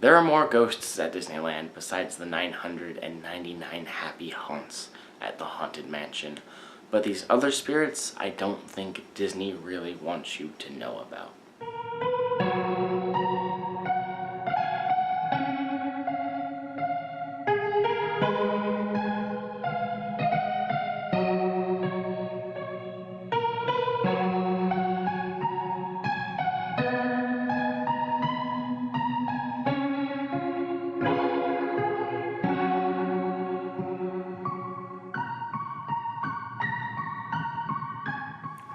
There are more ghosts at Disneyland besides the 999 happy haunts at the Haunted Mansion, but these other spirits I don't think Disney really wants you to know about.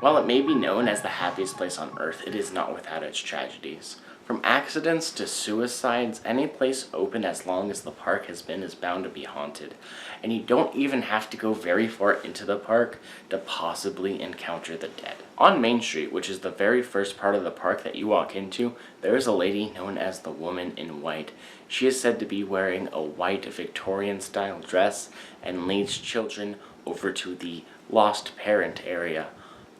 While it may be known as the happiest place on earth, it is not without its tragedies. From accidents to suicides, any place open as long as the park has been is bound to be haunted. And you don't even have to go very far into the park to possibly encounter the dead. On Main Street, which is the very first part of the park that you walk into, there is a lady known as the Woman in White. She is said to be wearing a white Victorian-style dress and leads children over to the lost parent area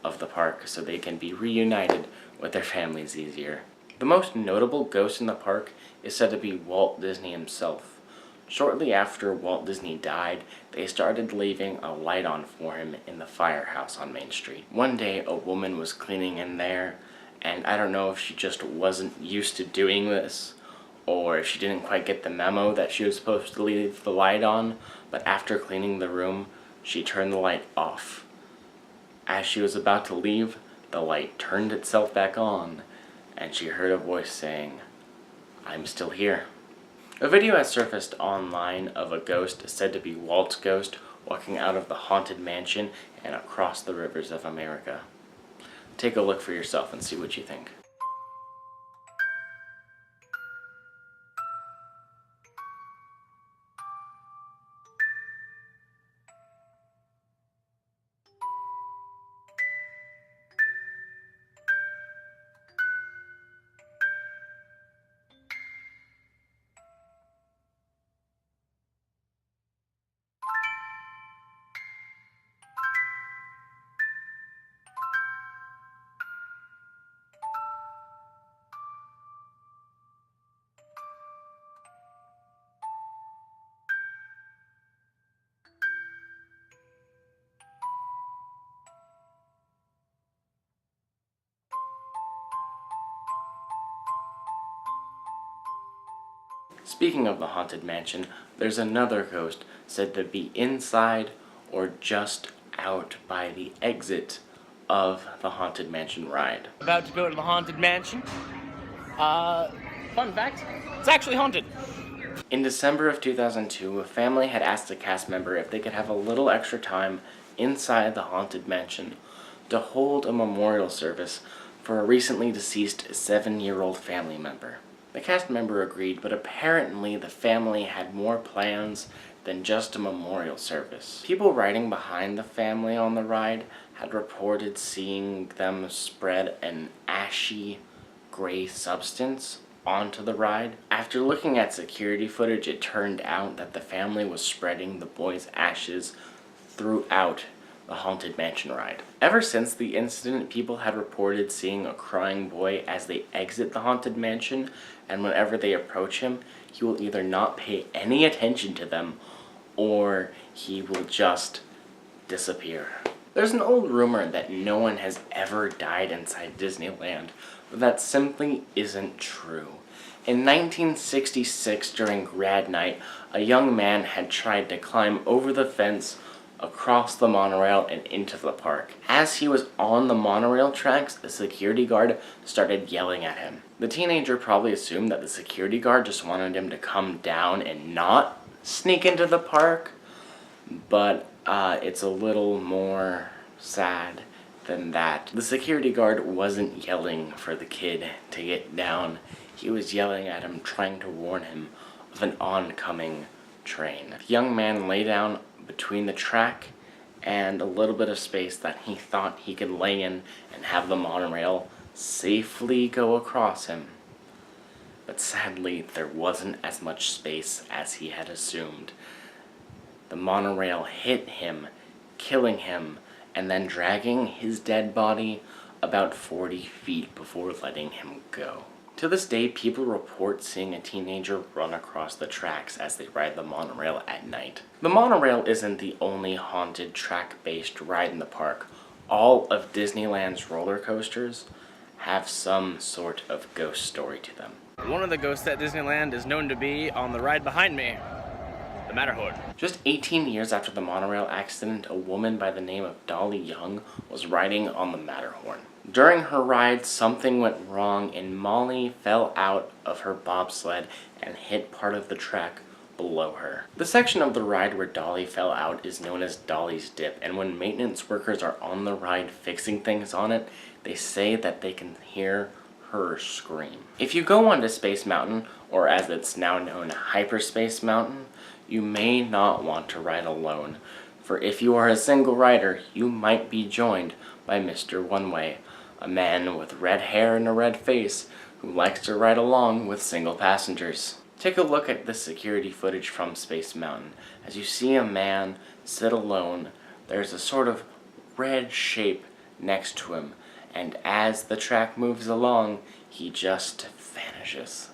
of the park so they can be reunited with their families easier. The most notable ghost in the park is said to be Walt Disney himself. Shortly after Walt Disney died, they started leaving a light on for him in the firehouse on Main Street. One day a woman was cleaning in there, and I don't know if she just wasn't used to doing this or if she didn't quite get the memo that she was supposed to leave the light on, but after cleaning the room, she turned the light off. As she was about to leave, the light turned itself back on, and she heard a voice saying, "I'm still here." A video has surfaced online of a ghost said to be Walt's ghost walking out of the Haunted Mansion and across the rivers of America. Take a look for yourself and see what you think. Speaking of the Haunted Mansion, there's another ghost said to be inside or just out by the exit of the Haunted Mansion ride. About to go to the Haunted Mansion. Fun fact, it's actually haunted. In December of 2002, a family had asked a cast member if they could have a little extra time inside the Haunted Mansion to hold a memorial service for a recently deceased 7-year-old family member. The cast member agreed, but apparently the family had more plans than just a memorial service. People riding behind the family on the ride had reported seeing them spread an ashy gray substance onto the ride. After looking at security footage, it turned out that the family was spreading the boy's ashes throughout the Haunted Mansion ride. Ever since the incident, people had reported seeing a crying boy as they exit the Haunted Mansion, and whenever they approach him, he will either not pay any attention to them or he will just disappear. There's an old rumor that no one has ever died inside Disneyland, but that simply isn't true. In 1966, during grad night, a young man had tried to climb over the fence across the monorail and into the park. As he was on the monorail tracks, the security guard started yelling at him. The teenager probably assumed that the security guard just wanted him to come down and not sneak into the park, but it's a little more sad than that. The security guard wasn't yelling for the kid to get down. He was yelling at him, trying to warn him of an oncoming train. The young man lay down between the track and a little bit of space that he thought he could lay in and have the monorail safely go across him. But sadly, there wasn't as much space as he had assumed. The monorail hit him, killing him, and then dragging his dead body about 40 feet before letting him go. To this day, people report seeing a teenager run across the tracks as they ride the monorail at night. The monorail isn't the only haunted track-based ride in the park. All of Disneyland's roller coasters have some sort of ghost story to them. One of the ghosts at Disneyland is known to be on the ride behind me, the Matterhorn. Just 18 years after the monorail accident, a woman by the name of Dolly Young was riding on the Matterhorn. During her ride, something went wrong and Molly fell out of her bobsled and hit part of the track below her. The section of the ride where Dolly fell out is known as Dolly's Dip, and when maintenance workers are on the ride fixing things on it, they say that they can hear her scream. If you go onto Space Mountain, or as it's now known, Hyperspace Mountain, you may not want to ride alone, for if you are a single rider, you might be joined by Mr. One Way, a man with red hair and a red face who likes to ride along with single passengers. Take a look at the security footage from Space Mountain. As you see a man sit alone, there's a sort of red shape next to him, and as the track moves along, he just vanishes.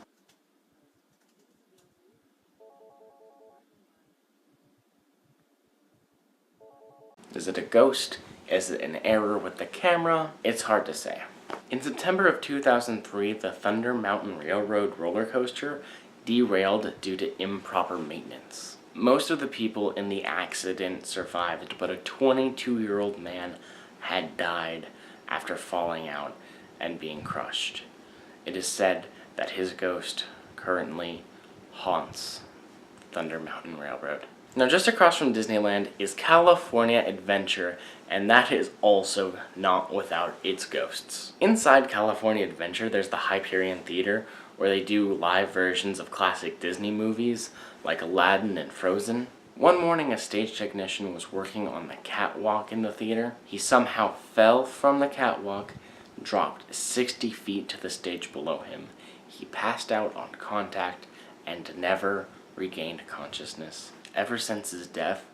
Is it a ghost? Is it an error with the camera? It's hard to say. In September of 2003, the Thunder Mountain Railroad roller coaster derailed due to improper maintenance. Most of the people in the accident survived, but a 22-year-old man had died after falling out and being crushed. It is said that his ghost currently haunts Thunder Mountain Railroad. Now, just across from Disneyland is California Adventure, and that is also not without its ghosts. Inside California Adventure, there's the Hyperion Theater, where they do live versions of classic Disney movies like Aladdin and Frozen. One morning, a stage technician was working on the catwalk in the theater. He somehow fell from the catwalk, dropped 60 feet to the stage below him. He passed out on contact and never regained consciousness. Ever since his death,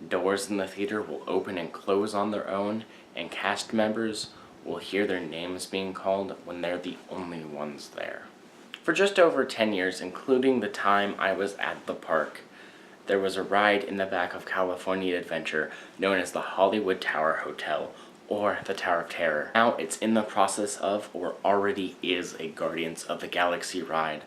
doors in the theater will open and close on their own, and cast members will hear their names being called when they're the only ones there. For just over 10 years, including the time I was at the park, there was a ride in the back of California Adventure known as the Hollywood Tower Hotel, or the Tower of Terror. Now it's in the process of, or already is, a Guardians of the Galaxy ride,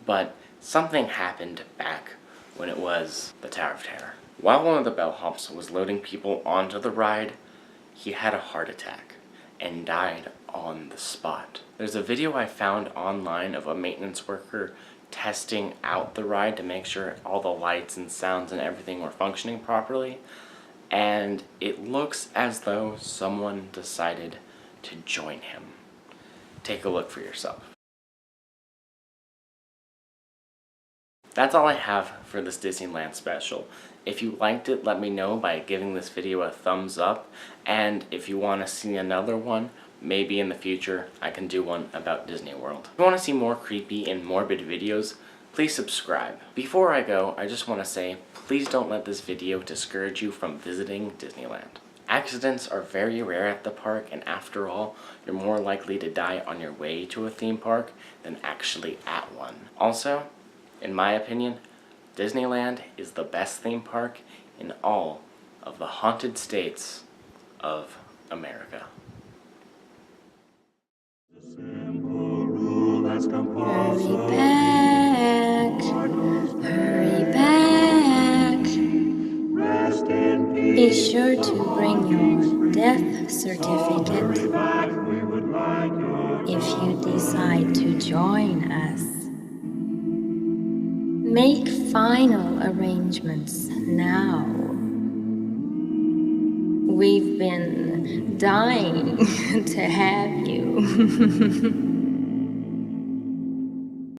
but something happened back when it was the Tower of Terror. While one of the bellhops was loading people onto the ride, he had a heart attack and died on the spot. There's a video I found online of a maintenance worker testing out the ride to make sure all the lights and sounds and everything were functioning properly, and it looks as though someone decided to join him. Take a look for yourself. That's all I have for this Disneyland special. If you liked it, let me know by giving this video a thumbs up, and if you want to see another one, maybe in the future I can do one about Disney World. If you want to see more creepy and morbid videos, please subscribe. Before I go, I just want to say, please don't let this video discourage you from visiting Disneyland. Accidents are very rare at the park, and after all, you're more likely to die on your way to a theme park than actually at one. Also, in my opinion, Disneyland is the best theme park in all of the haunted states of America. Hurry back, hurry back. Be sure to bring your death certificate if you decide to join us. Make final arrangements now. We've been dying to have you.